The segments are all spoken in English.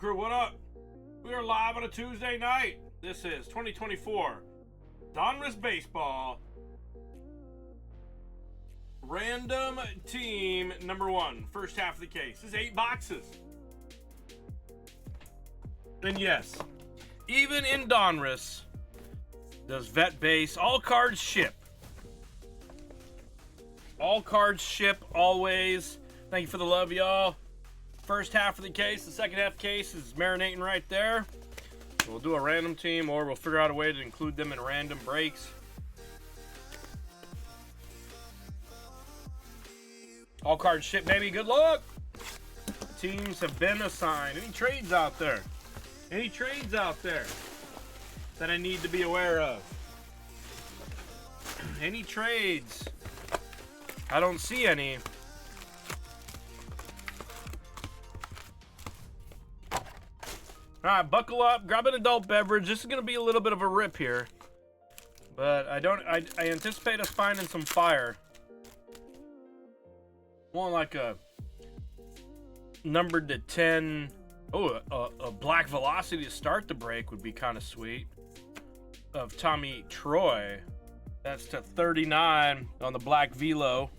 Crew, what up? We are live on a Tuesday night. This is 2024 Donruss Baseball. Random team number 1. First half of the case. This is 8 boxes. And yes, even in Donruss, does Vet Base all cards ship? All cards ship always. Thank you for the love, y'all. First half of the case, the second half case is marinating right there. We'll do a random team, or we'll figure out a way to include them in random breaks. All cards ship, baby. Good luck. Teams have been assigned. Any trades out there? Any trades out there that I need to be aware of? Any trades? I don't see any. All right, buckle up, grab an adult beverage. This is going to be a little bit of a rip here. But I anticipate us finding some fire. More like a numbered to 10. Oh, a black velocity to start the break would be kind of sweet. Of Tommy Troy. That's to 39 on the black velo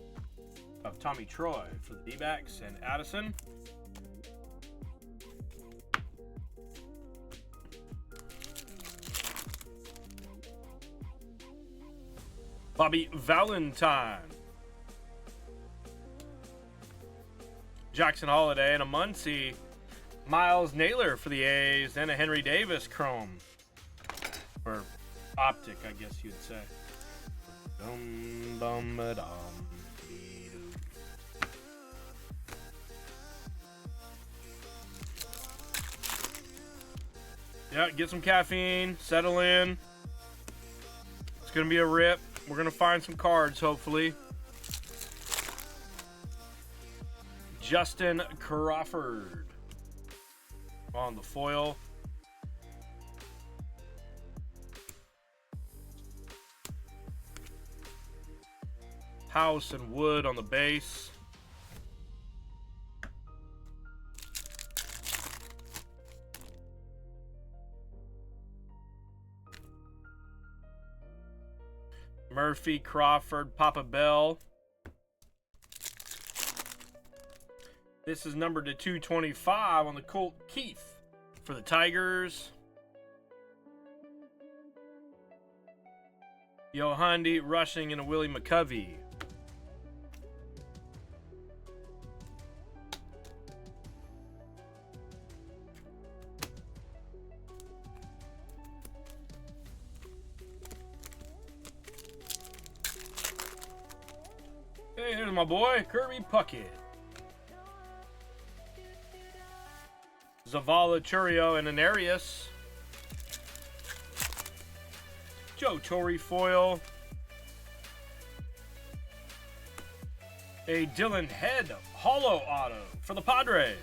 of Tommy Troy for the D-backs and Addison. Bobby Valentine. Jackson Holiday and a Muncie. Miles Naylor for the A's and a Henry Davis chrome. Or optic, I guess you'd say. Dum bum ba dum. Yeah, get some caffeine, settle in. It's gonna be a rip. We're gonna find some cards, hopefully. Justin Crawford on the foil. House and Wood on the base. Murphy, Crawford, Papa Bell. This is numbered to 225 on the Colt Keith for the Tigers. Yohandi Rushing and a Willie McCovey. Hey, here's my boy, Kirby Puckett. Zavala, Churio, and an Arias. Joe Torre foil. A Dylan Head holo auto for the Padres.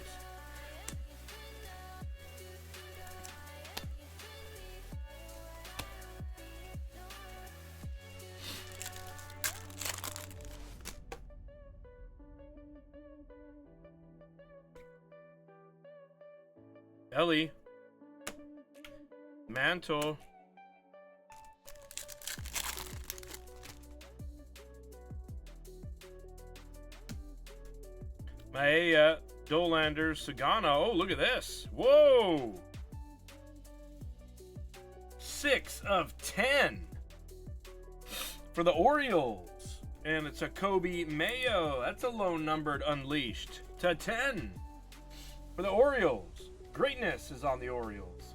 Ellie. Mantle. Maea, Dolander, Sagano. Oh, look at this. Whoa. 6 of 10 for the Orioles. And it's a Kobe Mayo. That's a low numbered unleashed to 10 for the Orioles. Greatness is on the Orioles.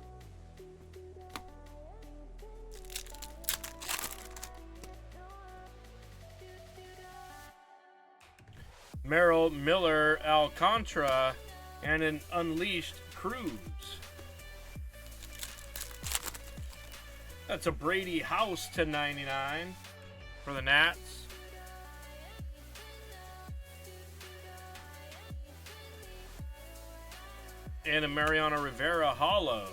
Merrill, Miller, Alcantara, and an unleashed Cruz. That's a Brady House to 99 for the Nats. And a Mariano Rivera holo.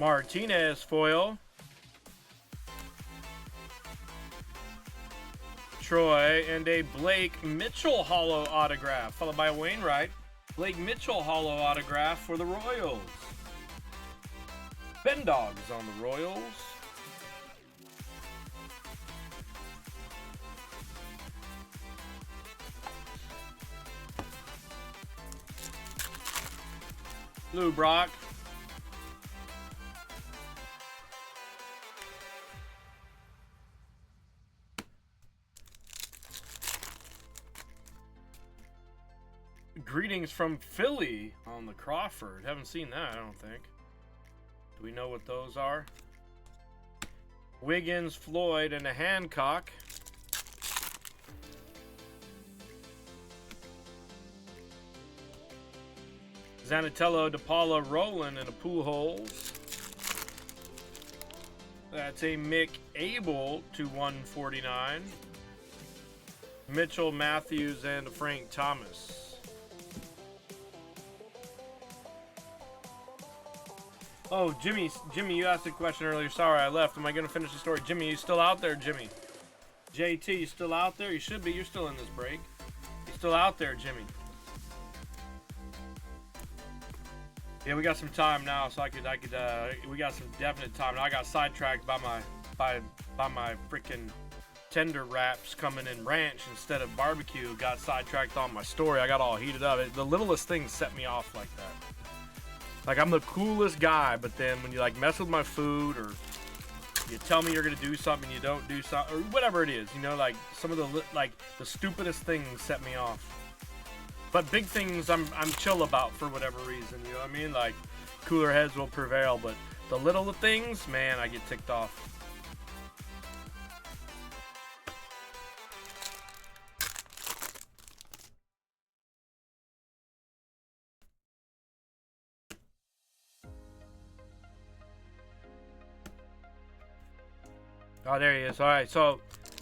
Martinez foil. Troy, and a Blake Mitchell holo autograph, followed by a Wainwright. Blake Mitchell holo autograph for the Royals. Ben Dogs on the Royals. Lou Brock. Greetings from Philly on the Crawford. Haven't seen that, I don't think. Do we know what those are? Wiggins, Floyd, and a Hancock. Zanatello, DePaula, Rowland, and a Pujols. That's a Mick Abel to 149. Mitchell, Matthews, and a Frank Thomas. Oh, Jimmy, you asked a question earlier. Sorry, I left. Am I going to finish the story? Jimmy, you still out there, Jimmy? JT, you still out there? You should be. You're still in this break. You still out there, Jimmy? Yeah, we got some time now, so we got some definite time. Now I got sidetracked by my freaking tender wraps coming in ranch instead of barbecue. Got sidetracked on my story. I got all heated up. The littlest things set me off like that. Like, I'm the coolest guy, but then when you like mess with my food, or you tell me you're gonna do something and you don't do something, or whatever it is, you know, like some of the stupidest things set me off. But big things I'm chill about for whatever reason, you know what I mean? Like, cooler heads will prevail, but the little things, man, I get ticked off. Oh, there he is. All right, so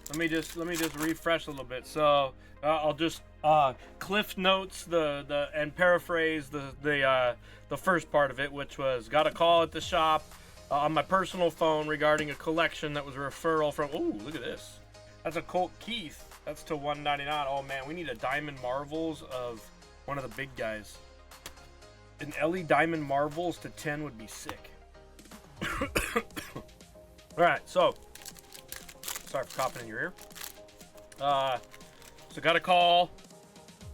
let me just refresh a little bit. So I'll just cliff notes and paraphrase the first part of it, which was got a call at the shop on my personal phone regarding a collection that was a referral from. Oh, look at this. That's a Colt Keith. That's to 199. Oh man, we need a Diamond Marvels of one of the big guys. An Ellie Diamond Marvels to 10 would be sick. All right, so. Sorry for coughing in your ear. So got a call,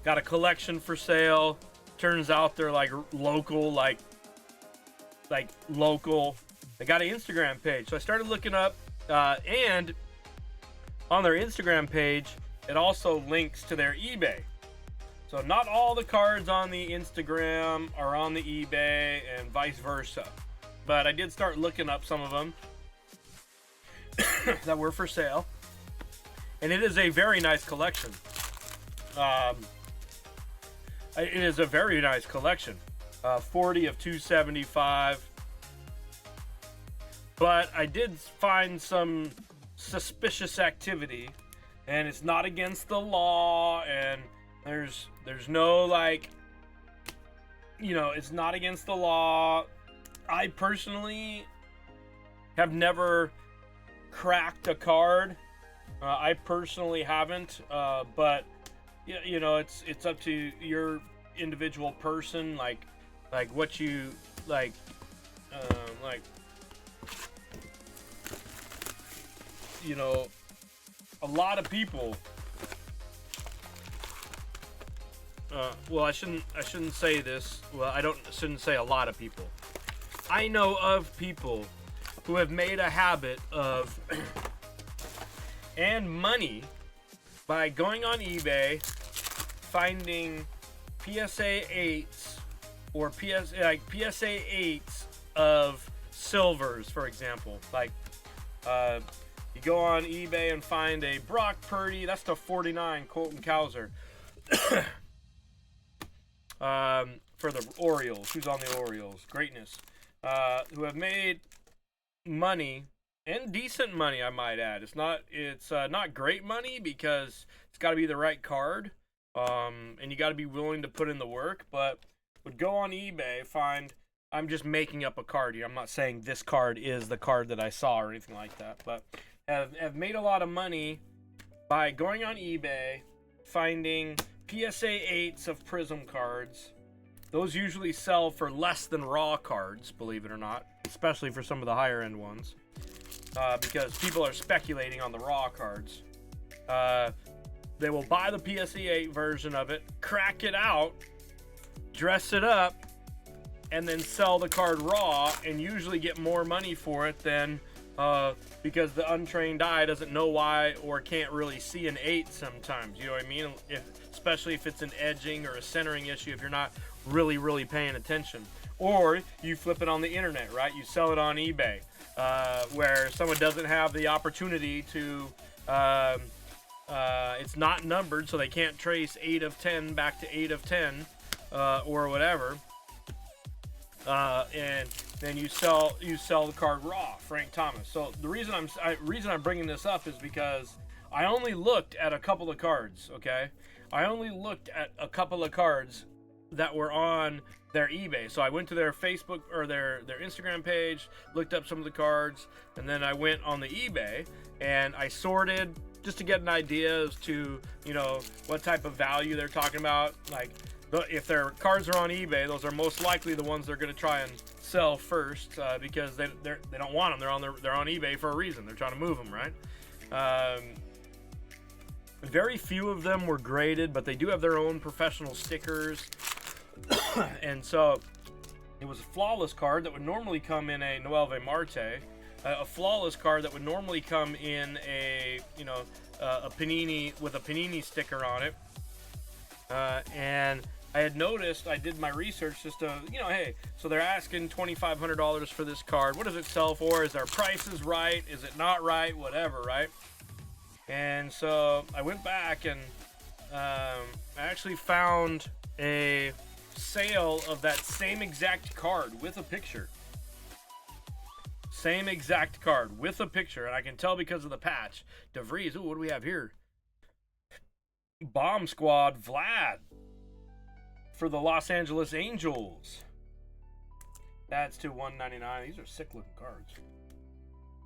got a collection for sale. Turns out they're like local, like local. They got an Instagram page. So I started looking up, and on their Instagram page, it also links to their eBay. So not all the cards on the Instagram are on the eBay and vice versa. But I did start looking up some of them that were for sale, and it is a very nice collection. It is a very nice collection. 40 of 275, but I did find some suspicious activity, and it's not against the law, and there's no, like, you know, it's not against the law. I personally have never cracked a card. I personally haven't, but you know, it's up to your individual person, like what you like, you know, a lot of people. Well, I shouldn't say this. Well, shouldn't say a lot of people. I know of people who have made a habit of and money by going on eBay, finding PSA 8s or PSA 8s of silvers, for example. Like, you go on eBay and find a Brock Purdy, that's the 49 Colton Cowser, for the Orioles. Who's on the Orioles? Greatness. Who have made money, and decent money, I might add. It's not great money because it's got to be the right card, and you got to be willing to put in the work. But would go on eBay, find I'm just making up a card here. I'm not saying this card is the card that I saw or anything like that, but have made a lot of money by going on eBay, finding PSA 8s of Prism cards. Those usually sell for less than raw cards, believe it or not, especially for some of the higher end ones, because people are speculating on the raw cards. They will buy the PSA 8 version of it, crack it out, dress it up, and then sell the card raw, and usually get more money for it than because the untrained eye doesn't know why or can't really see an 8 sometimes. You know what I mean? Especially if it's an edging or a centering issue, if you're not really paying attention. Or you flip it on the internet, right? You sell it on eBay, where someone doesn't have the opportunity to it's not numbered, so they can't trace 8 of 10 back to 8 of 10 or whatever, and then you sell the card raw, Frank Thomas. So the reason I'm bringing this up is because I only looked at a couple of cards. Okay, I only looked at a couple of cards that were on their eBay. So I went to their Facebook or their Instagram page, looked up some of the cards, and then I went on the eBay and I sorted just to get an idea as to, you know, what type of value they're talking about. Like, if their cards are on eBay, those are most likely the ones they're going to try and sell first, because they don't want them. They're on eBay for a reason. They're trying to move them, right? Very few of them were graded, but they do have their own professional stickers. And so it was a flawless card that would normally come in a Noelve Marte, a flawless card that would normally come in a, you know, a Panini with a Panini sticker on it. And I had noticed, I did my research just to, you know, hey, so they're asking $2,500 for this card. What does it sell for? Is their prices right? Is it not right? Whatever, right? And so I went back and I actually found a sale of that same exact card with a picture. Same exact card with a picture, and I can tell because of the patch. DeVries, ooh, what do we have here? Bomb Squad Vlad for the Los Angeles Angels. That's to 199. These are sick looking cards.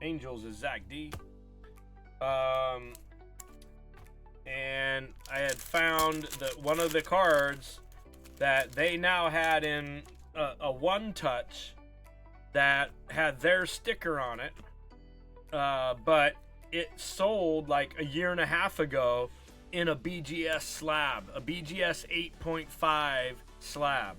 Angels is Zach D. And I had found that one of the cards that they now had in a one touch that had their sticker on it, but it sold like a year and a half ago in a BGS slab, a BGS 8.5 slab.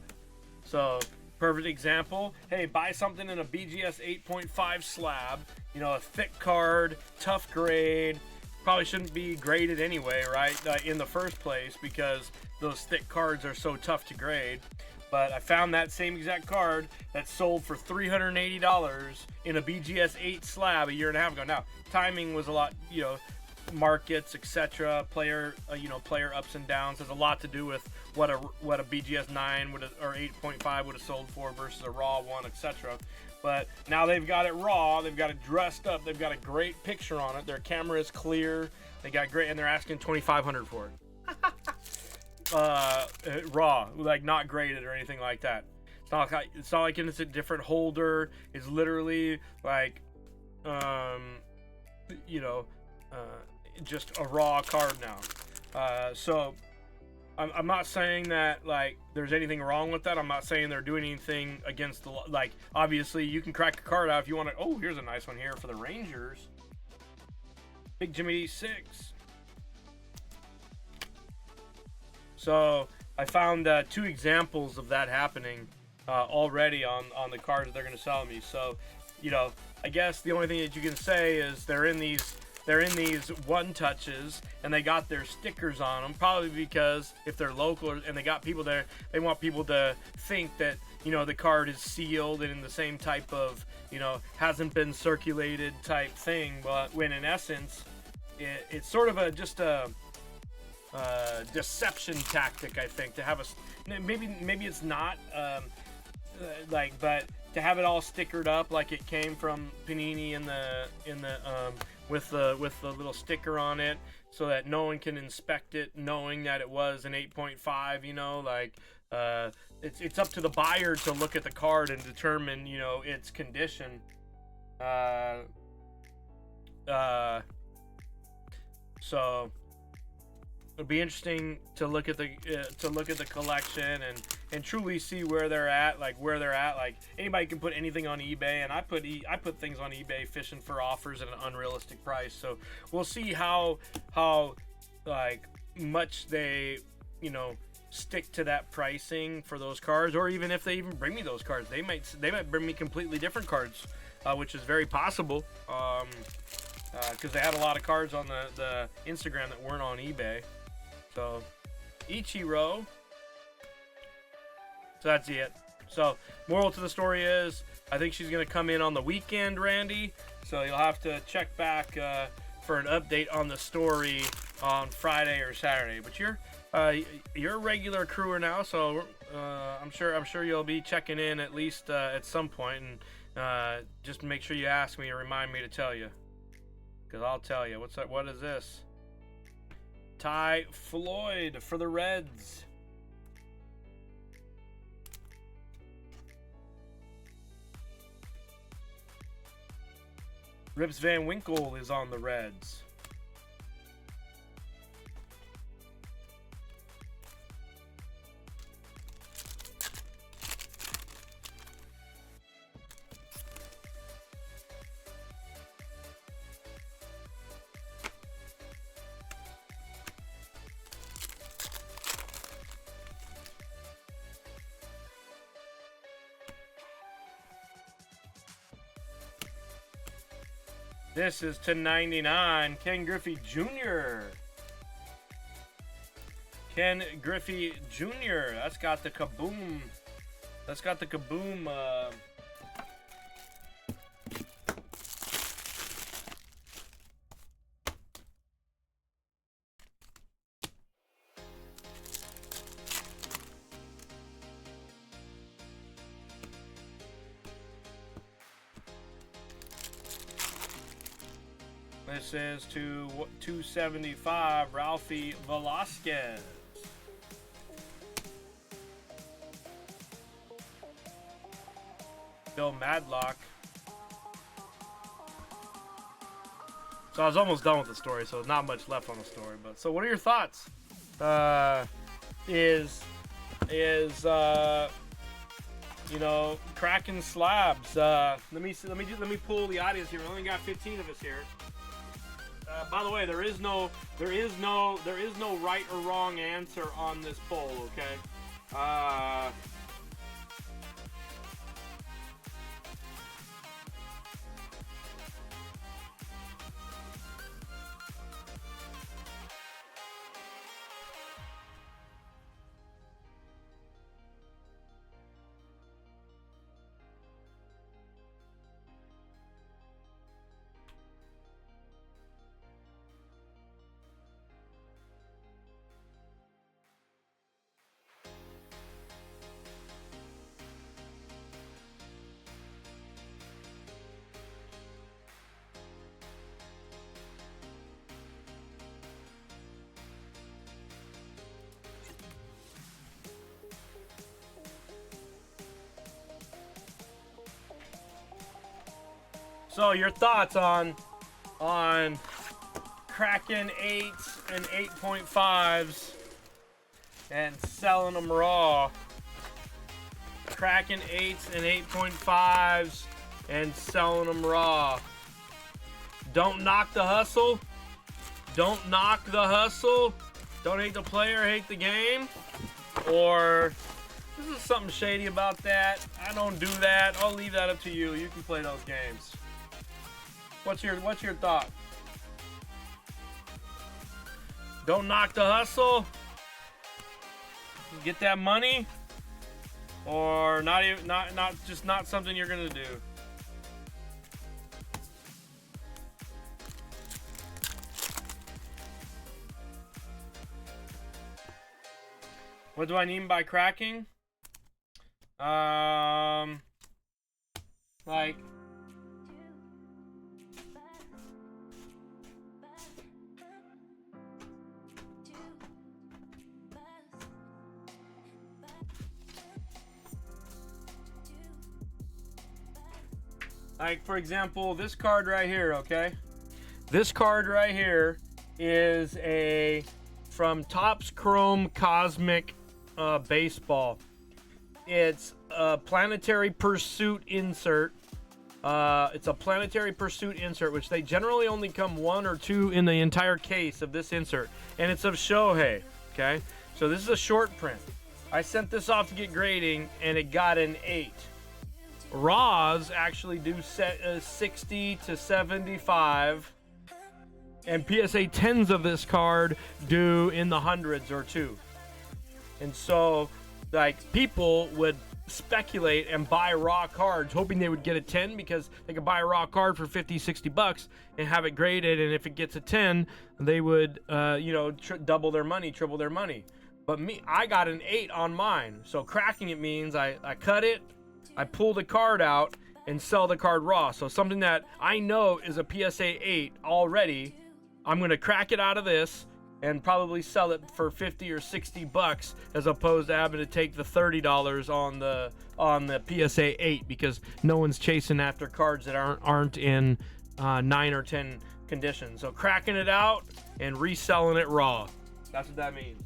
So perfect example. Hey, buy something in a BGS 8.5 slab, you know, a thick card, tough grade, probably shouldn't be graded anyway, right, in the first place, because those thick cards are so tough to grade. But I found that same exact card that sold for $380 in a BGS 8 slab a year and a half ago. Now, timing was a lot, you know, markets, etc., player ups and downs has a lot to do with what a BGS 9 would have, or 8.5 would have sold for versus a raw one, etc. But now they've got it raw, they've got it dressed up, they've got a great picture on it, their camera is clear, they got great, and they're asking $2,500 for it. Raw, like not graded or anything like that. It's not like it's a different holder. It's literally like, just a raw card now. So I'm not saying that like there's anything wrong with that. I'm not saying they're doing anything against the, like, obviously you can crack a card out if you want to. Oh, here's a nice one here for the Rangers. Big Jimmy D6. So I found 2 examples of that happening already on the cards that they're going to sell me. So, you know, I guess the only thing that you can say is they're in these one touches and they got their stickers on them, probably because if they're local and they got people there, they want people to think that, you know, the card is sealed and in the same type of, you know, hasn't been circulated type thing. But when in essence, it's sort of just a deception tactic, I think, to have maybe it's not but to have it all stickered up like it came from Panini with the little sticker on it, so that no one can inspect it knowing that it was an 8.5, you know, like it's up to the buyer to look at the card and determine, you know, its condition. So it'll be interesting to look at the collection and truly see where they're at. Like anybody can put anything on eBay, and I put things on eBay fishing for offers at an unrealistic price. So we'll see how like much they, you know, stick to that pricing for those cards, or even if they even bring me those cards, they might bring me completely different cards, which is very possible. Because they had a lot of cards on the Instagram that weren't on eBay. So, Ichiro. So that's it. So, moral to the story is, I think she's going to come in on the weekend, Randy. So, you'll have to check back for an update on the story on Friday or Saturday. But you're a regular accruer now, so I'm sure you'll be checking in at least at some point, and just make sure you ask me or remind me to tell you. Because I'll tell you. What's that? What is this? Ty Floyd for the Reds. Rips Van Winkle is on the Reds. This is /99, Ken Griffey Jr. Ken Griffey Jr. That's got the kaboom. That's got the kaboom. This is to 275, Ralphie Velasquez. Bill Madlock. So I was almost done with the story, so not much left on the story. But so, what are your thoughts? You know, cracking slabs. Let me pull the audience here. We only got 15 of us here. By the way, there is no right or wrong answer on this poll, okay? So your thoughts on cracking 8s and 8.5s and selling them raw. Cracking 8s and 8.5s and selling them raw. Don't knock the hustle. Don't knock the hustle. Don't hate the player, hate the game. Or this is something shady about that. I don't do that. I'll leave that up to you. You can play those games. What's your thought? Don't knock the hustle. Get that money, or not something you're gonna do. What do I mean by cracking? Like, Like, for example, this card right here, okay? This card right here is a from Topps Chrome Cosmic Baseball. It's a Planetary Pursuit insert. It's a Planetary Pursuit insert, which they generally only come 1 or 2 in the entire case of this insert. And it's of Shohei, okay? So this is a short print. I sent this off to get grading, and it got an 8. Raws actually do 60 to 75, and PSA 10s of this card do in the hundreds or 2. And so, like, people would speculate and buy raw cards hoping they would get a 10 because they could buy a raw card for 50, 60 bucks and have it graded, and if it gets a 10, they would double their money, triple their money. But me, I got an 8 on mine. So cracking it means I cut it, I pull the card out, and sell the card raw. So something that I know is a PSA 8 already, I'm going to crack it out of this and probably sell it for 50 or 60 bucks as opposed to having to take the $30 on the PSA 8 because no one's chasing after cards that aren't in 9 or 10 condition. So cracking it out and reselling it raw. That's what that means.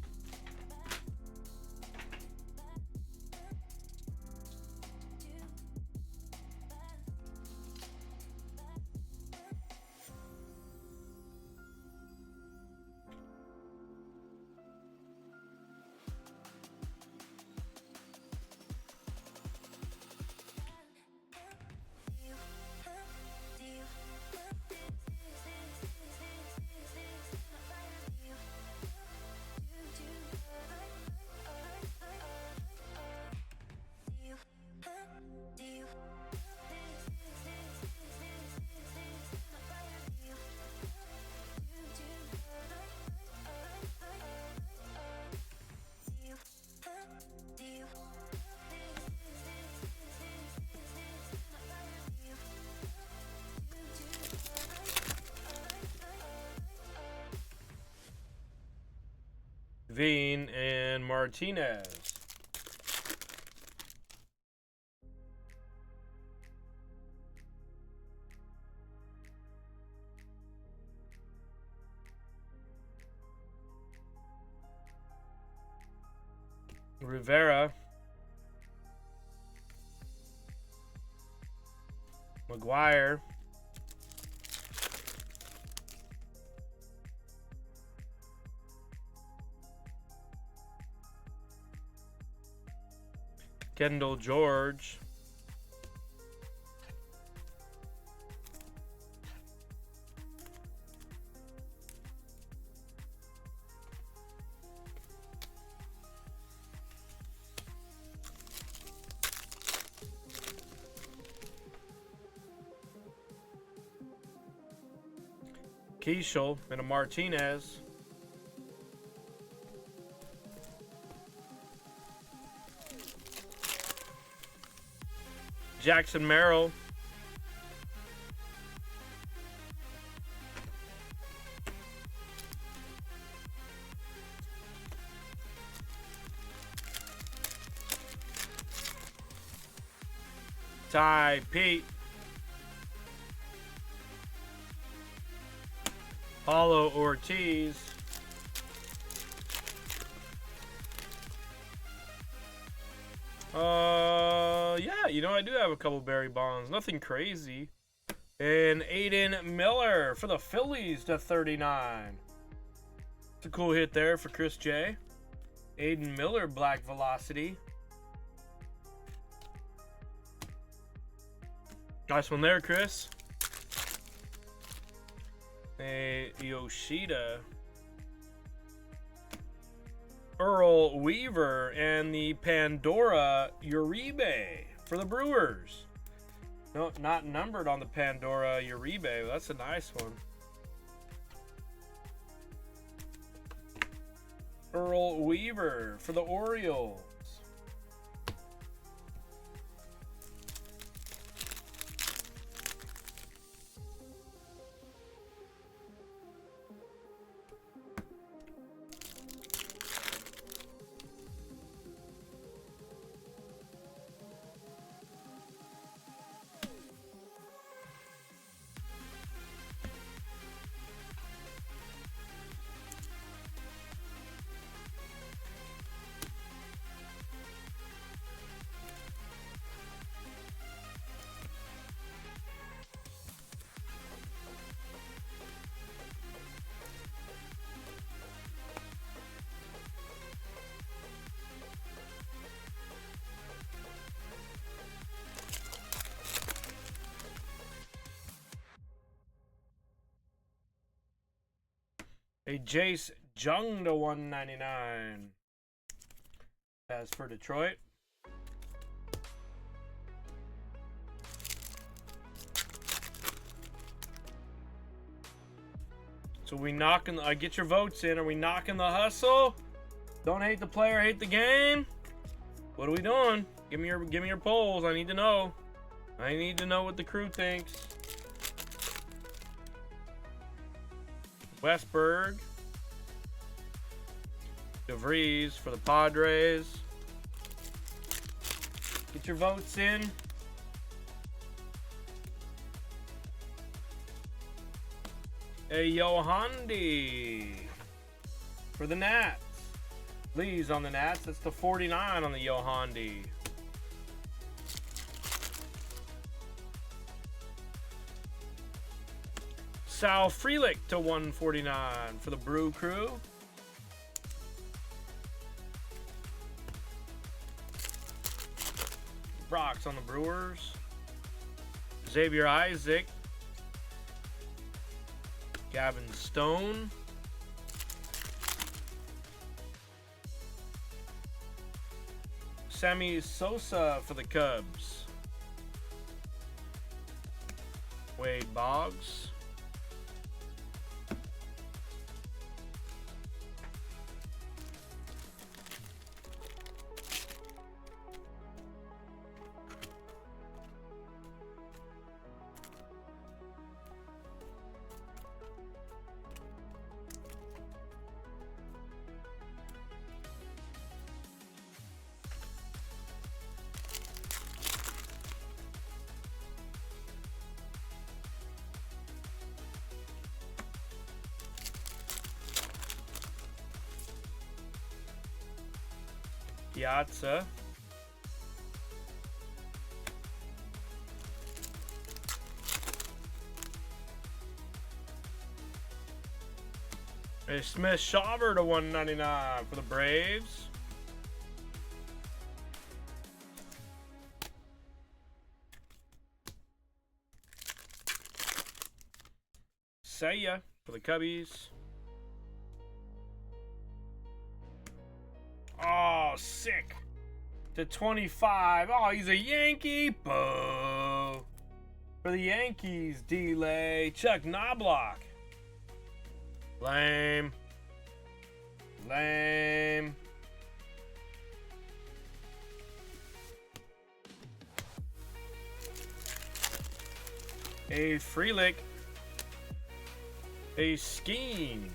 Veen and Martinez. Rivera. McGuire. Kendall George. Keishel and a Martinez. Jackson Merrill. Ty Pete. Paulo Ortiz. Yeah, you know, I do have a couple Barry Bonds. Nothing crazy. And Aiden Miller for the Phillies to 39. It's a cool hit there for Chris J. Aiden Miller, Black Velocity. Nice one there, Chris. A Yoshida. Earl Weaver and the Pandora Uribe for the Brewers. No, not numbered on the Pandora Uribe. That's a nice one. Earl Weaver for the Orioles. A Jace Jung to 199. As for Detroit. So we knocking. Get your votes in. Are we knocking the hustle? Don't hate the player, hate the game. What are we doing? Give me your polls. I need to know. I need to know what the crew thinks. Westberg. DeVries for the Padres. Get your votes in. A Yohandi for the Nats. Lee's on the Nats. That's the 49 on the Yohandi. Sal Frelick to 149 for the Brew Crew. Brock's on the Brewers. Xavier Isaac. Gavin Stone. Sammy Sosa for the Cubs. Wade Boggs. Piazza. A Smith Shawver to 199 for the Braves. Seiya for the Cubbies. Oh, sick. To 25. Oh, he's a Yankee. Boo. For the Yankees, delay. Chuck Knobloch. Lame. Lame. A Frelick. A Skeens.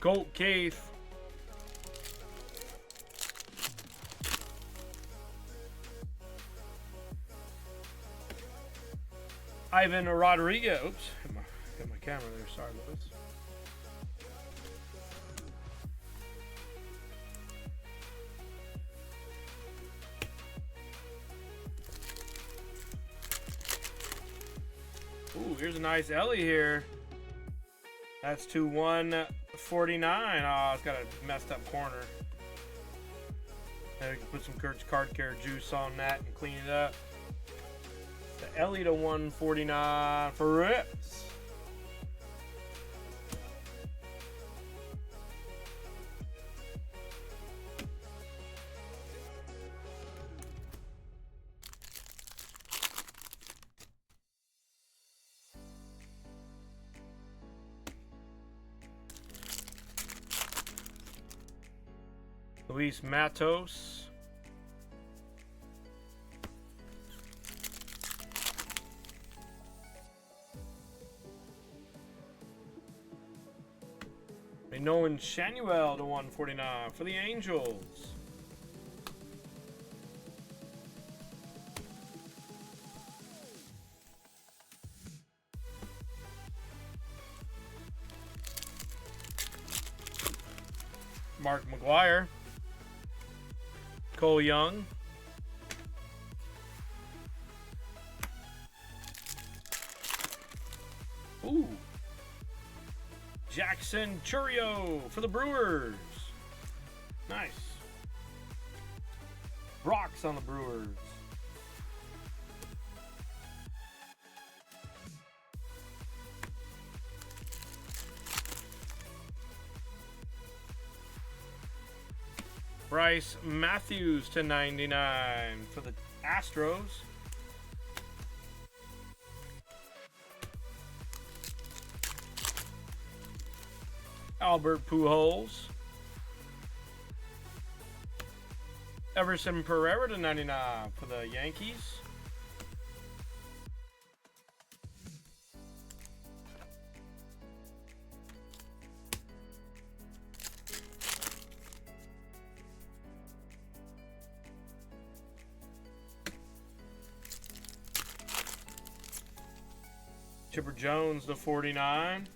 Colt Keith. Ivan Rodriguez. Oops, got my camera there. Sorry about this. Ooh, here's a nice Ellie here. That's to 149. Oh, it's got a messed up corner. And we can put some Kurt's Card Care juice on that and clean it up. The Ellie to 149 for Rips. Luis Matos. Nolan Shanuel to 149 for the Angels. Mark McGuire. Cole Young. Ooh. Jackson Churio for the Brewers. Nice. Brock's on the Brewers. Bryce Matthews to 99 for the Astros. Albert Pujols. Everson Pereira to 99 for the Yankees. Chipper Jones to 49.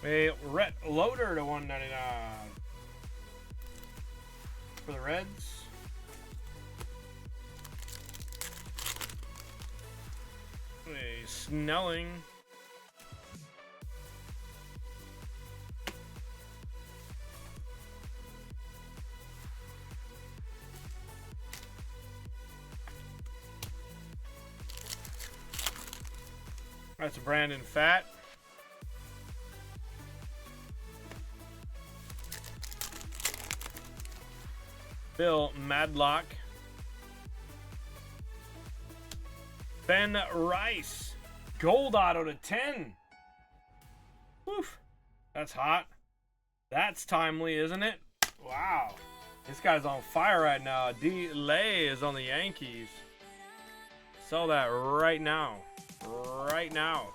A Rhett Loader to 199 for the Reds. A Snelling. That's Brandon Pfaadt. Bill Madlock. Ben Rice. Gold auto to 10. Woof. That's hot. That's timely, isn't it? Wow. This guy's on fire right now. D-Lay is on the Yankees. Sell that right now. Right now.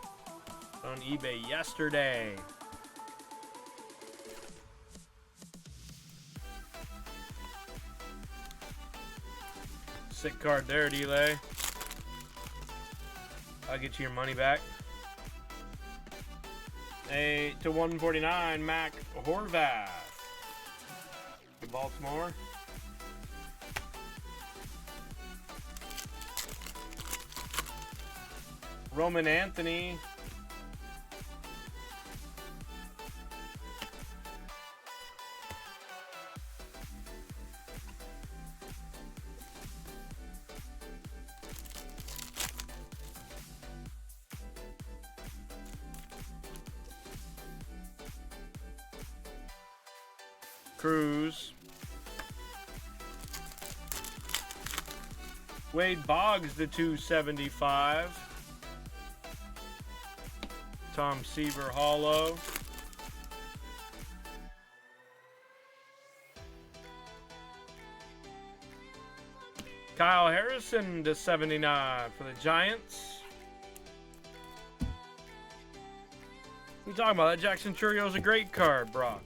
On eBay yesterday. Sick card there, Delay. I'll get you your money back. A to 149, Mac Horvath. Baltimore. Roman Anthony. Cruz. Wade Boggs to 275. Tom Seaver Hollow. Kyle Harrison to 79 for the Giants. What are you talking about? That Jackson Churio is a great card, Brock.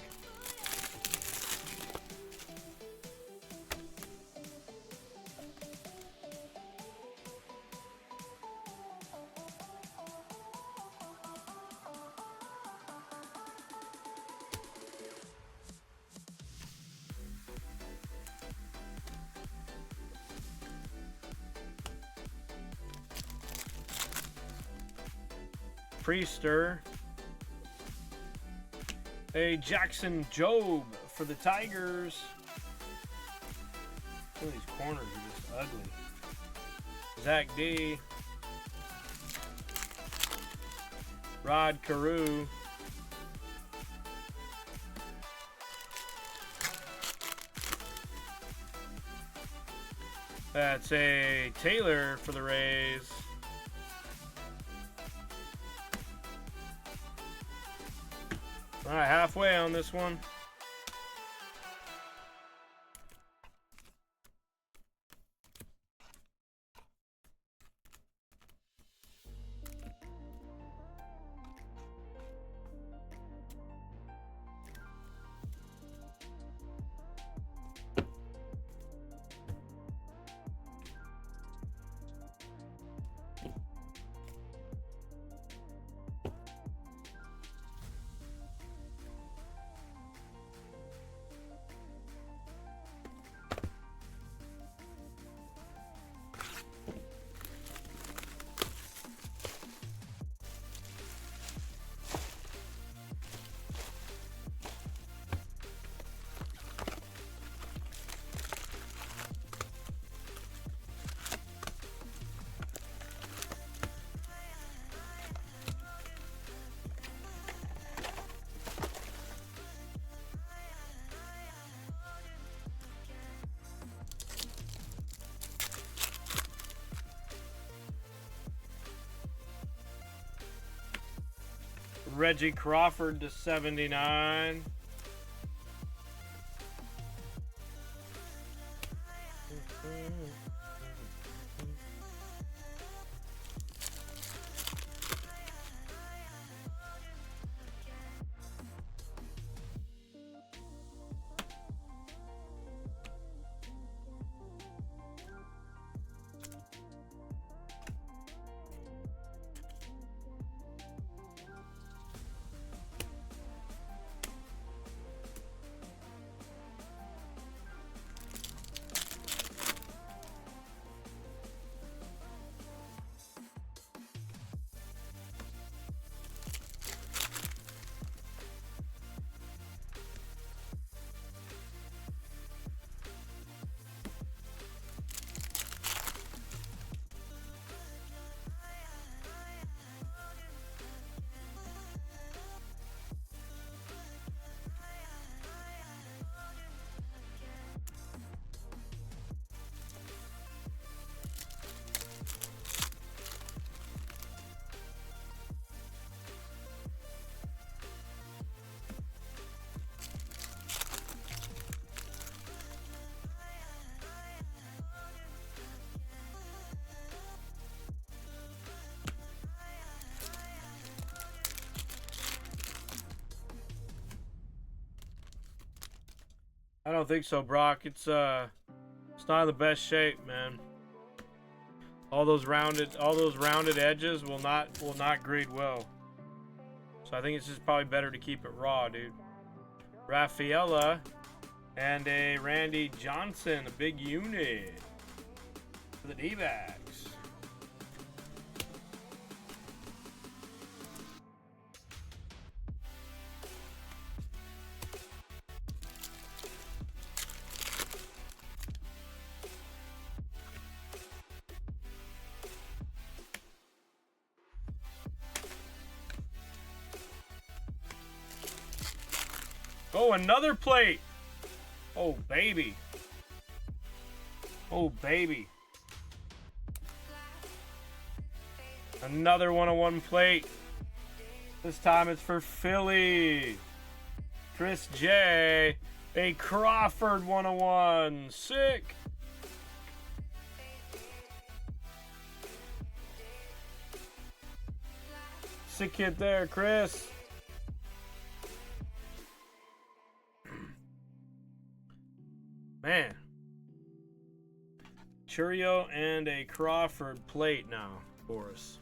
Priester. A Jackson Jobe for the Tigers. Some of these corners are just ugly. Zach D. Rod Carew. That's a Taylor for the Rays. All right, halfway on this one. Reggie Crawford to 79. I don't think so, Brock. It's not in the best shape, man. All those rounded edges will not grade well. So I think it's just probably better to keep it raw, dude. Rafaela and a Randy Johnson, a big unit for the D-backs. Oh, another plate. Oh, baby. Oh, baby. Another 101 plate. This time it's for Philly. Chris J. A Crawford 101. Sick. Sick hit there, Chris. Man. Churio and a Crawford plate now for us.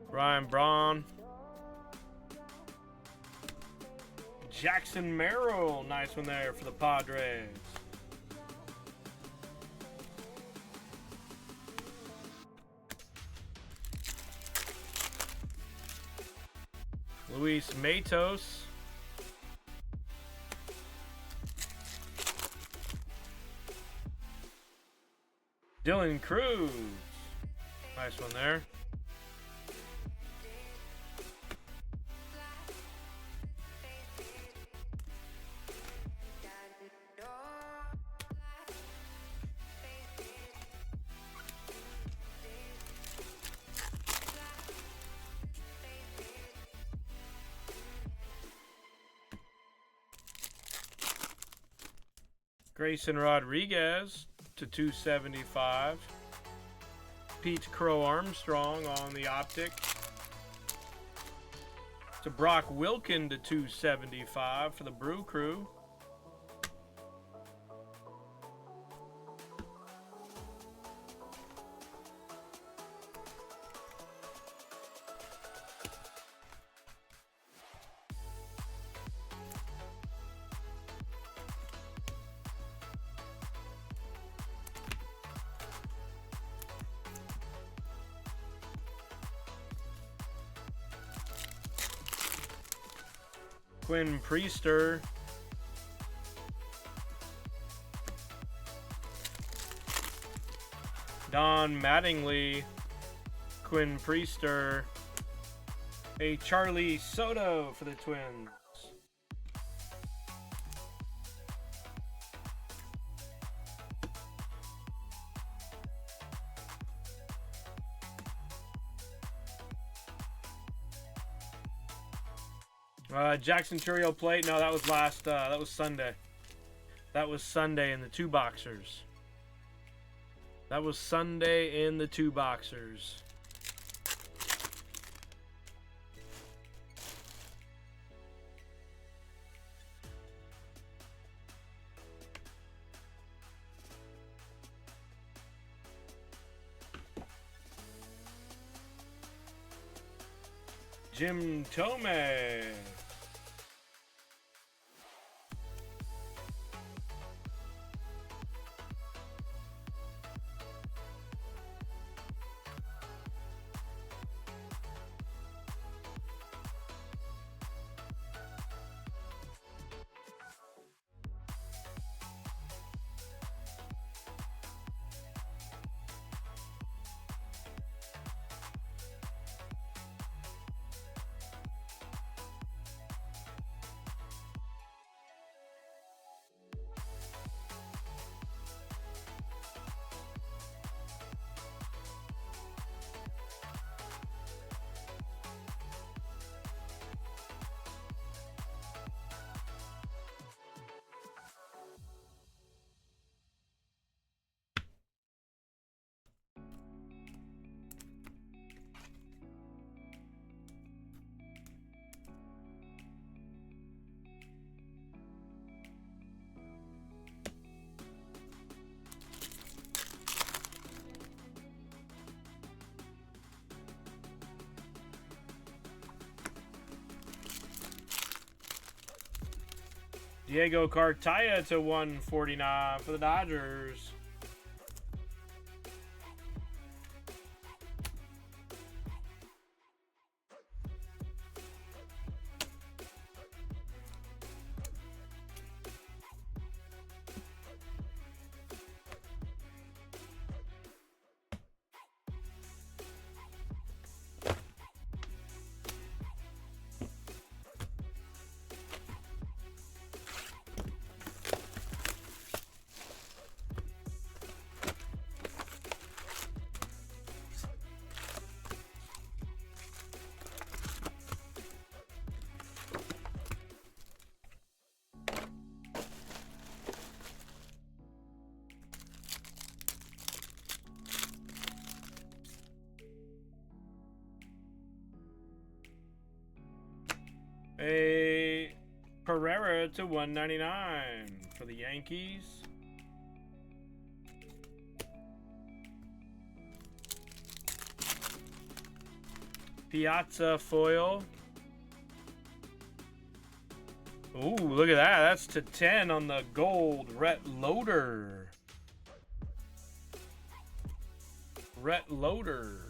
Ryan Braun. Jackson Merrill. Nice one there for the Padres. Luis Matos. Dylan Cruz. Nice one there. Grayson Rodriguez to 275. Pete Crow Armstrong on the optic. To Brock Wilkin to 275 for the Brew Crew. Quinn Priester. Don Mattingly. Quinn Priester. A Charlie Soto for the Twins. Jackson Churio plate. No, that was that was Sunday. That was Sunday in the 2 boxers. That was Sunday in the 2 boxers. Jim Tomei. Diego Cartaya to 149 for the Dodgers. A Pereira to 199 for the Yankees. Piazza foil. Ooh, look at that. That's to 10 on the gold. Rhett Loader. Rhett Loader.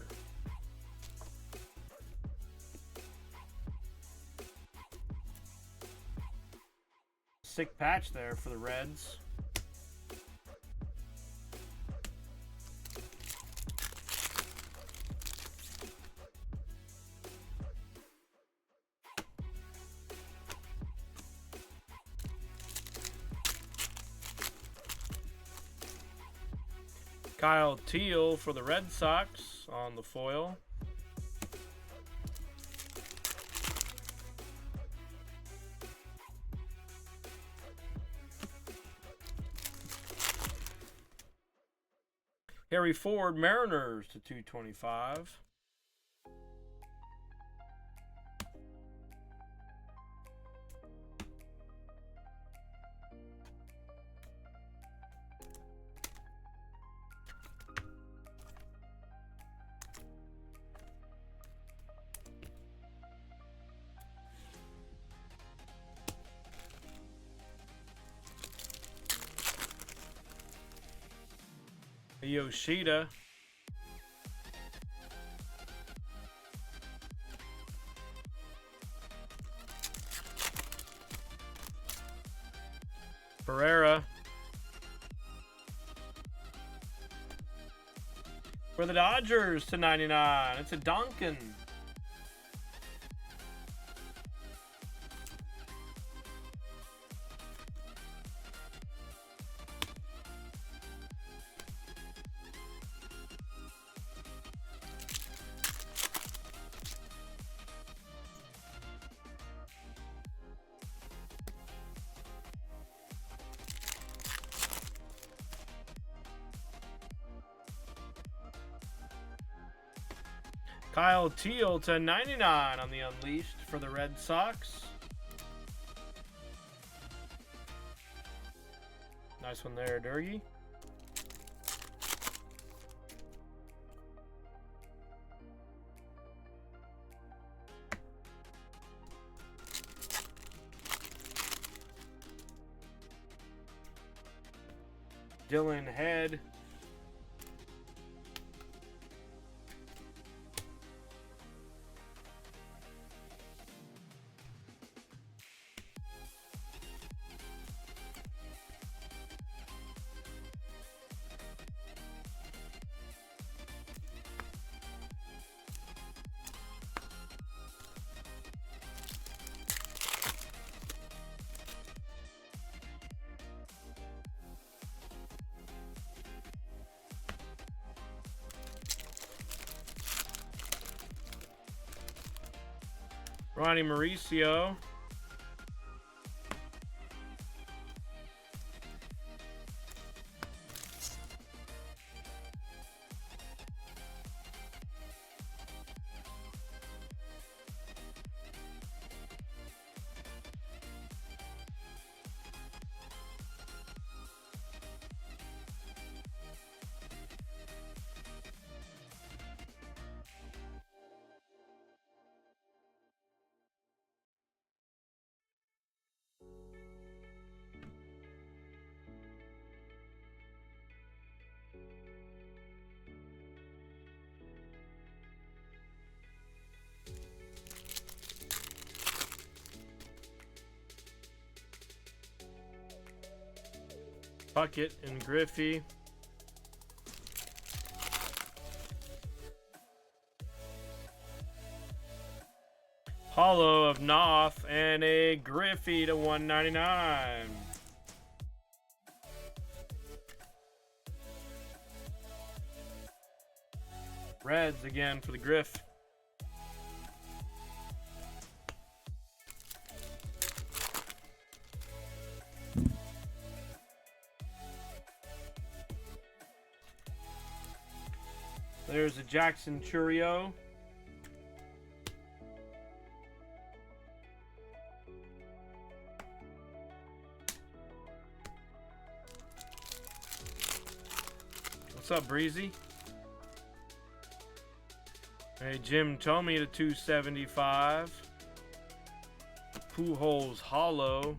sick patch there for the Reds. Kyle Teal for the Red Sox on the foil. Harry Ford, Mariners to 225. Yoshida. Pereira. For the Dodgers to 99. It's a Duncan. Kyle Teal to 99 on the Unleashed for the Red Sox. Nice one there, Durgy. Dylan Head. Ronnie Mauricio. Puckett and Griffey. Hollow of Knopf and a Griffey to 199. Reds again for the Griff. There's a Jackson Churio. What's up, Breezy? Hey, Jim Tomey to 275. Pujols Hollow.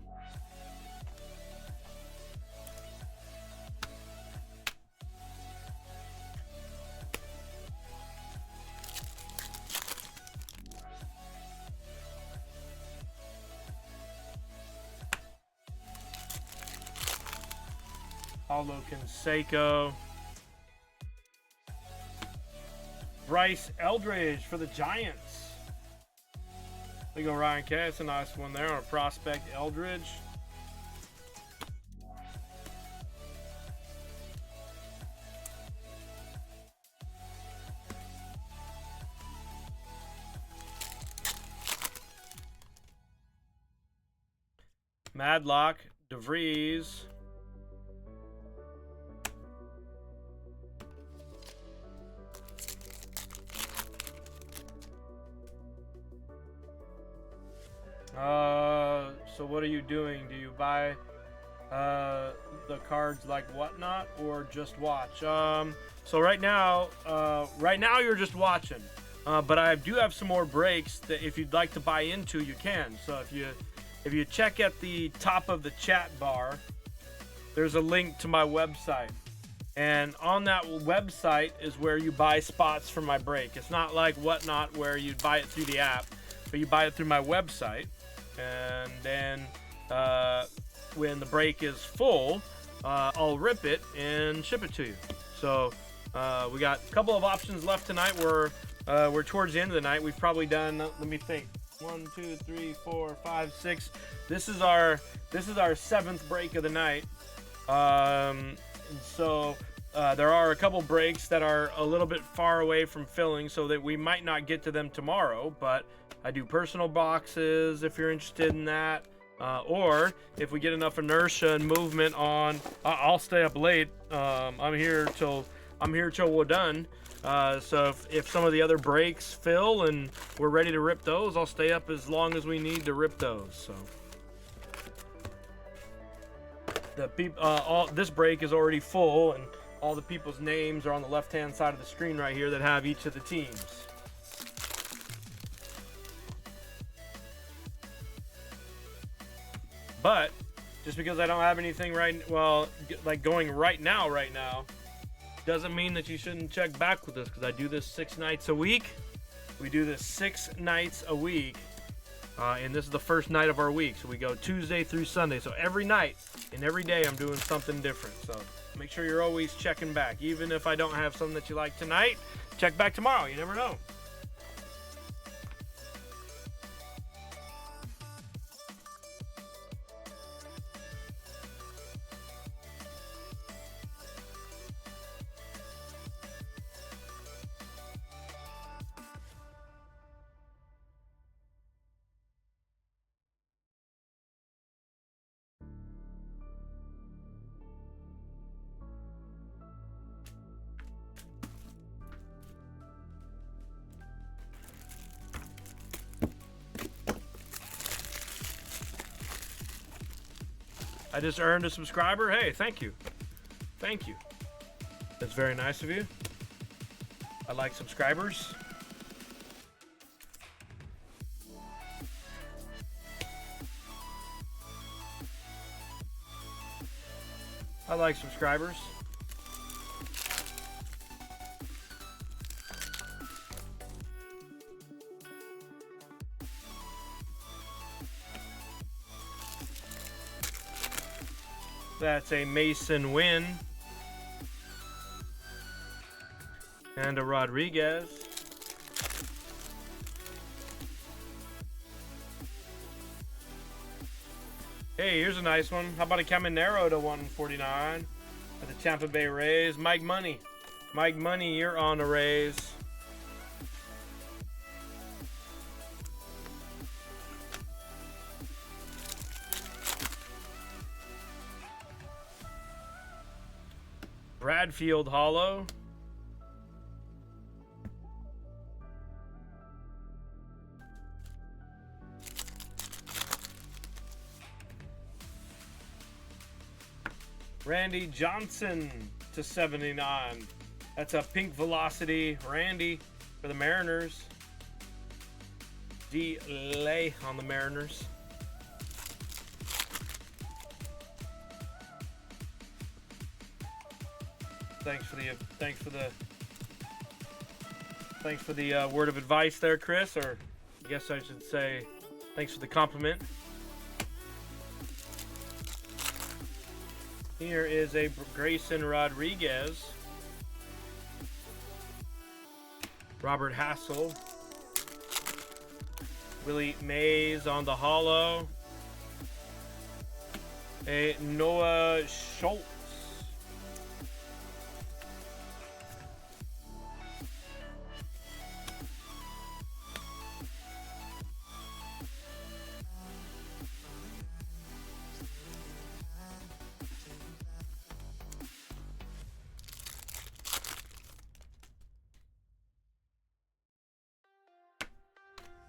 Paulo Canseco. Bryce Eldridge for the Giants. There you go, Ryan K. That's a nice one there on a prospect, Eldridge. Madlock, DeVries. So what are you doing? Do you buy the cards like Whatnot or just watch? So right now you're just watching. But I do have some more breaks that if you'd like to buy into, you can. So if you check at the top of the chat bar, there's a link to my website. And on that website is where you buy spots for my break. It's not like Whatnot where you buy it through the app, but you buy it through my website. And then when the break is full, I'll rip it and ship it to you. So we got a couple of options left tonight. We're towards the end of the night. We've probably done, let me think, 1, 2, 3, 4, 5, 6. This is our 7th break of the night. So there are a couple breaks that are a little bit far away from filling, so that we might not get to them tomorrow, but I do personal boxes if you're interested in that, or if we get enough inertia and movement on, I'll stay up late. I'm here till we're done. So if some of the other breaks fill and we're ready to rip those, I'll stay up as long as we need to rip those. So this break is already full, and all the people's names are on the left-hand side of the screen right here that have each of the teams. But just because I don't have anything like going right now, doesn't mean that you shouldn't check back with us, because I do this 6 nights a week. We do this 6 nights a week, and this is the first night of our week. So we go Tuesday through Sunday. So every night and every day I'm doing something different. So make sure you're always checking back. Even if I don't have something that you like tonight, check back tomorrow. You never know. I just earned a subscriber. Hey, thank you. Thank you. That's very nice of you. I like subscribers. I like subscribers. That's a Mason Wynn. And a Rodriguez. Hey, here's a nice one. How about a Caminero to 149 at the Tampa Bay Rays? Mike Money. Mike Money, you're on the Rays. Bradfield Hollow. Randy Johnson to 79. That's a pink velocity Randy for the Mariners. D-Lay on the Mariners. Thanks for the word of advice there, Chris, or I guess I should say thanks for the compliment. Here is a Grayson Rodriguez. Robert Hassel. Willie Mays on the holo. A Noah Schultz.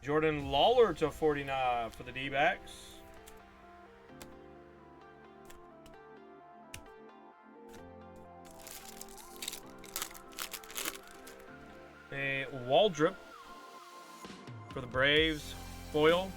Jordan Lawler to 49 for the D-backs. A Waldrop for the Braves, foil.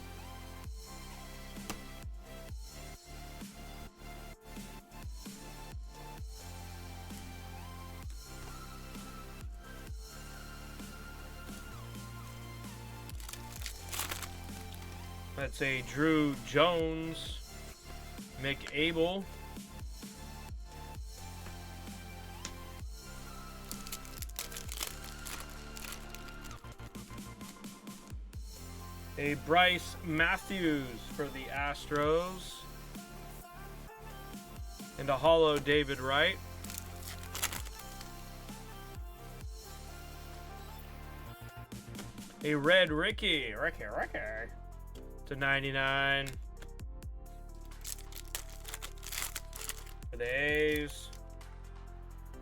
That's a Drew Jones, Mick Abel. A Bryce Matthews for the Astros. And a holo David Wright. A red Ricky to 99 for the A's.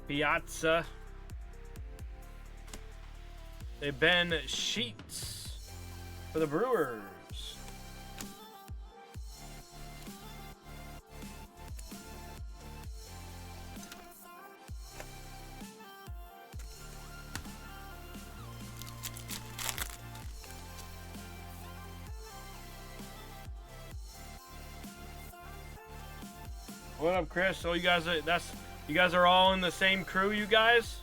Piazza. A Ben Sheets for the Brewers. What up, Chris? So you guys are all in the same crew, you guys?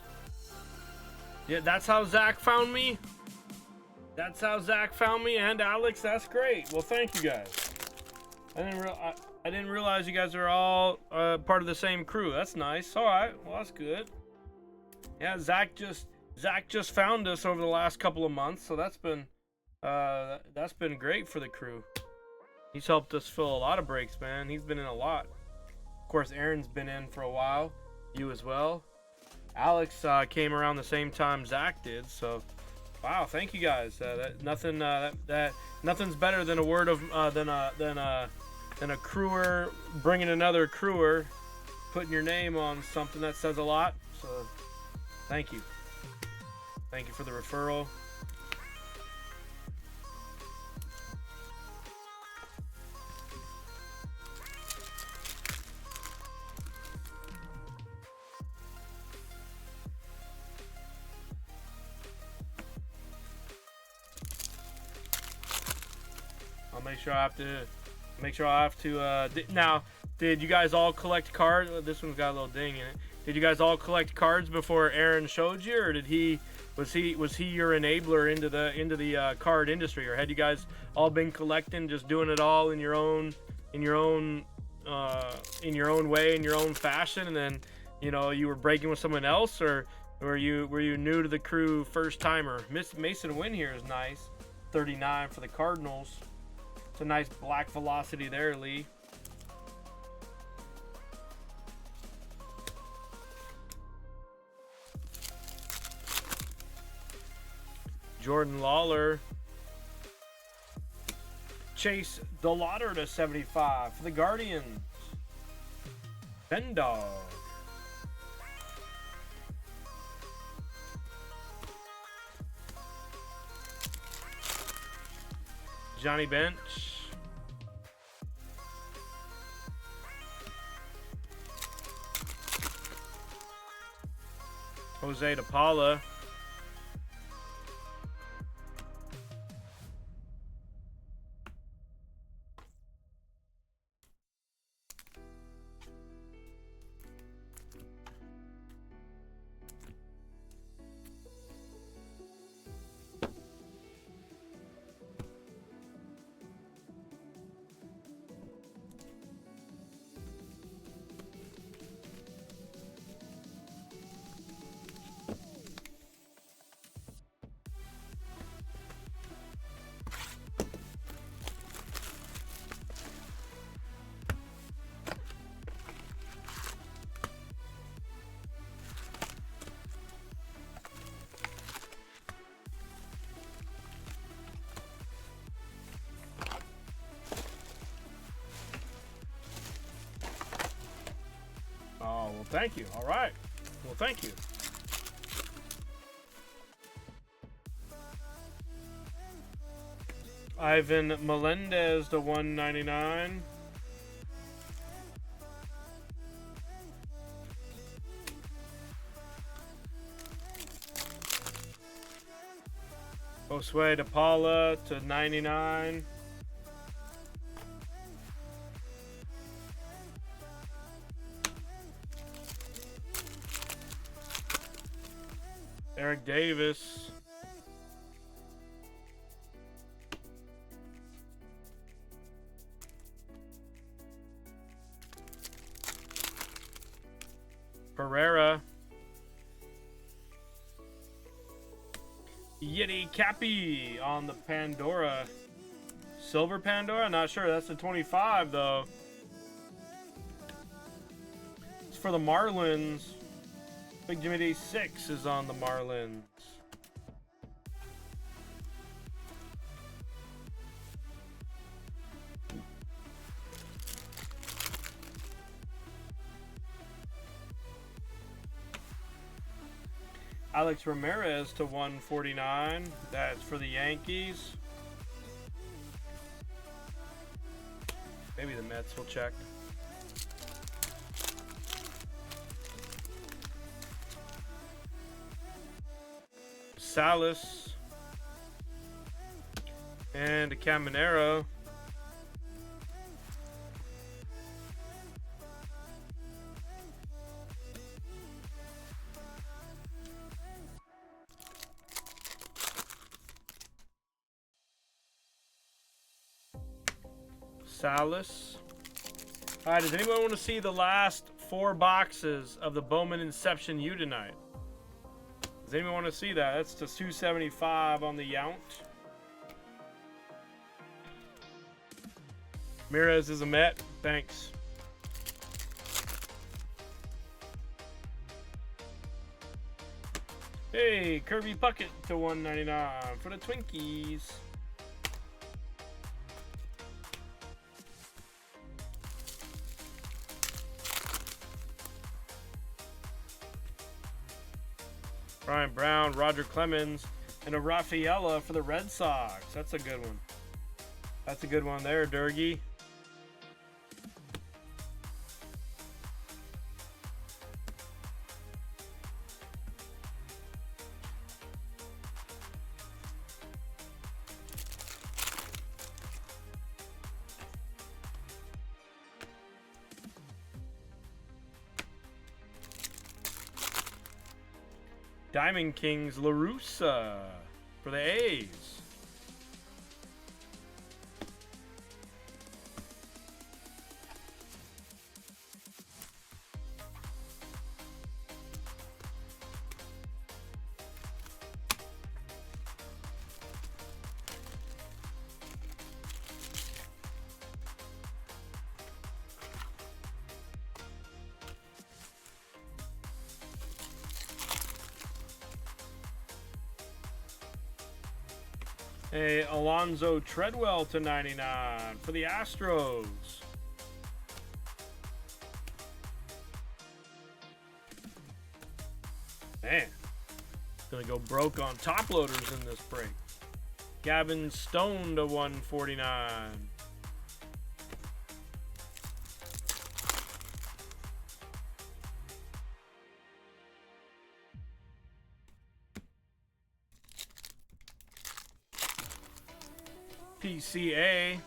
Yeah, that's how Zach found me. That's how Zach found me, and Alex. That's great. Well, thank you guys. I didn't realize you guys are all part of the same crew. That's nice. All right. Well, that's good. Yeah, Zach just found us over the last couple of months, so that's been great for the crew. He's helped us fill a lot of breaks, man. He's been in a lot. Of course, Aaron's been in for a while. You as well. Alex came around the same time Zach did. So, wow, thank you guys. Nothing's better than a word of than a crewer bringing another crewer, putting your name on something that says a lot. So, thank you. Thank you for the referral. Make sure I have to. Now, did you guys all collect cards? This one's got a little ding in it. Did you guys all collect cards before Aaron showed you, or was he your enabler into the card industry, or had you guys all been collecting, just doing it all in your own way, in your own fashion, and then you were breaking with someone else, or were you new to the crew, first timer? Mason Wynn here is nice, 39 for the Cardinals. It's a nice black velocity there, Lee. Jordan Lawler. Chase DeLauder to 75 for the Guardians. Bendog. Johnny Bench. Jose DePaula. thank you. All right. Well, thank you. Ivan Melendez to 199. Josue de Paula to 99. Eric Davis. Pereira. Yeti Cappy on the Pandora. Silver Pandora? Not sure. That's the 25, though. It's for the Marlins. Big Jimmy Day 6 is on the Marlins. Alex Ramirez to 149. That's for the Yankees. Maybe the Mets will check. Salas. And a Caminero. Salas. All right, does anyone want to see the last 4 boxes of the Bowman Inception U tonight? Does anyone want to see that? That's to 275 on the Yount. Ramirez is a Met. Thanks. Hey, Kirby Puckett to 199 for the Twinkies. Brian Brown, Roger Clemens, and a Rafaela for the Red Sox. That's a good one. That's a good one there, Durgy. Diamond Kings, LaRussa for the A's. A Alonzo Treadwell to 99 for the Astros. Man, gonna go broke on top loaders in this break. Gavin Stone to 149. PCA.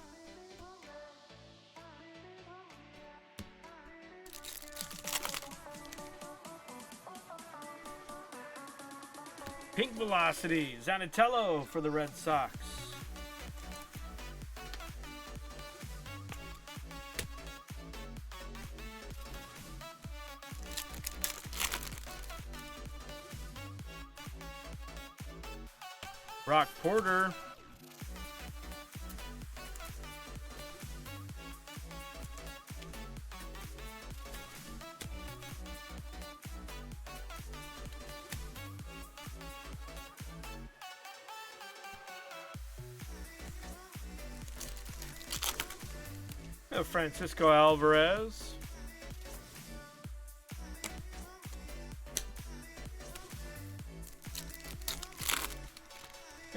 Pink Velocity, Zanatello for the Red Sox. Brock Porter. Francisco Alvarez.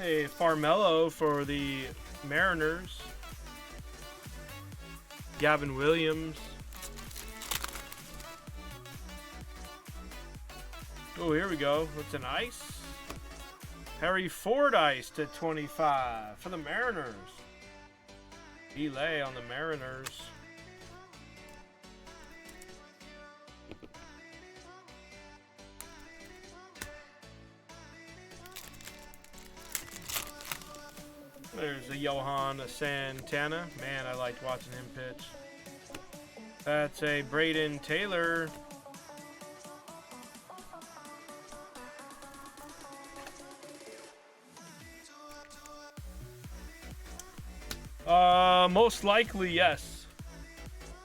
A Farmello for the Mariners. Gavin Williams. Oh, here we go. What's an ice? Harry Ford ice to 25 for the Mariners. Delay on the Mariners. There's a Johan Santana. Man, I liked watching him pitch. That's a Braden Taylor. Most likely, yes.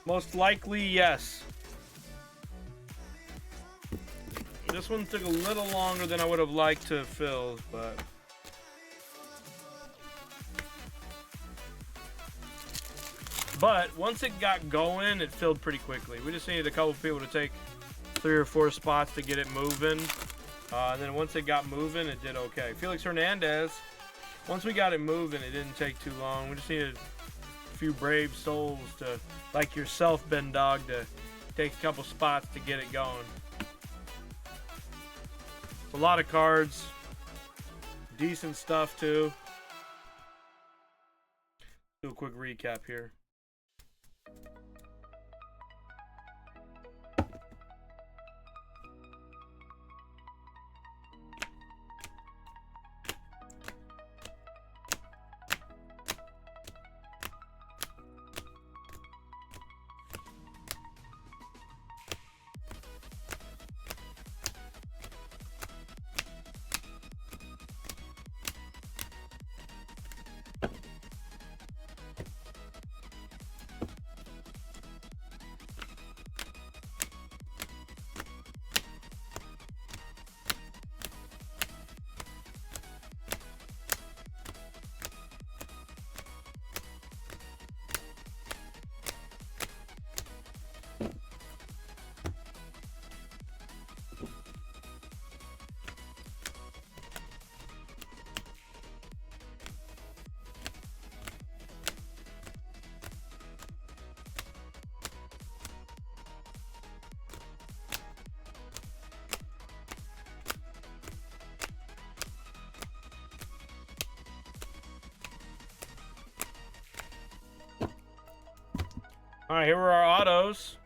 Most likely, yes. This one took a little longer than I would have liked to fill, but... But once it got going, it filled pretty quickly. We just needed a couple people to take 3 or 4 spots to get it moving. And then once it got moving, it did okay. Felix Hernandez, once we got it moving, it didn't take too long. We just needed a few brave souls to, like yourself, Ben Dog, to take a couple spots to get it going. A lot of cards. Decent stuff, too. Do a quick recap here. All right, here are our autos.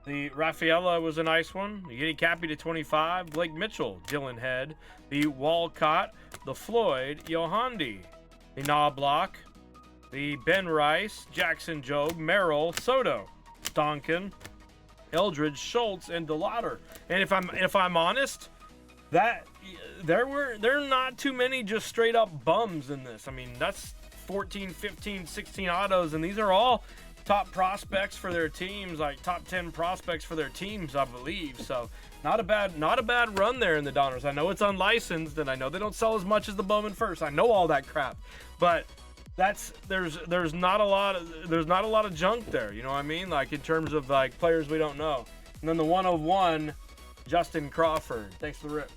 The Rafaela was a nice one. The Yiddy Cappy to 25. Blake Mitchell, Dylan Head. The Walcott, the Floyd, Yohandi. The Knobloch, the Ben Rice, Jackson Jobe, Merrill, Soto, Donkin, Eldridge, Schultz, and DeLauder. And if I'm honest, that there are not too many just straight up bums in this. I mean, that's 14, 15, 16 autos, and these are all top prospects for their teams, like top 10 prospects for their teams, I believe. So not a bad run there in the Donruss. I know it's unlicensed, and I know they don't sell as much as the Bowman First. I know all that crap, but there's not a lot of junk there. You know what I mean? Like in terms of like players we don't know. And then the 101, Justin Crawford. Thanks for the rip.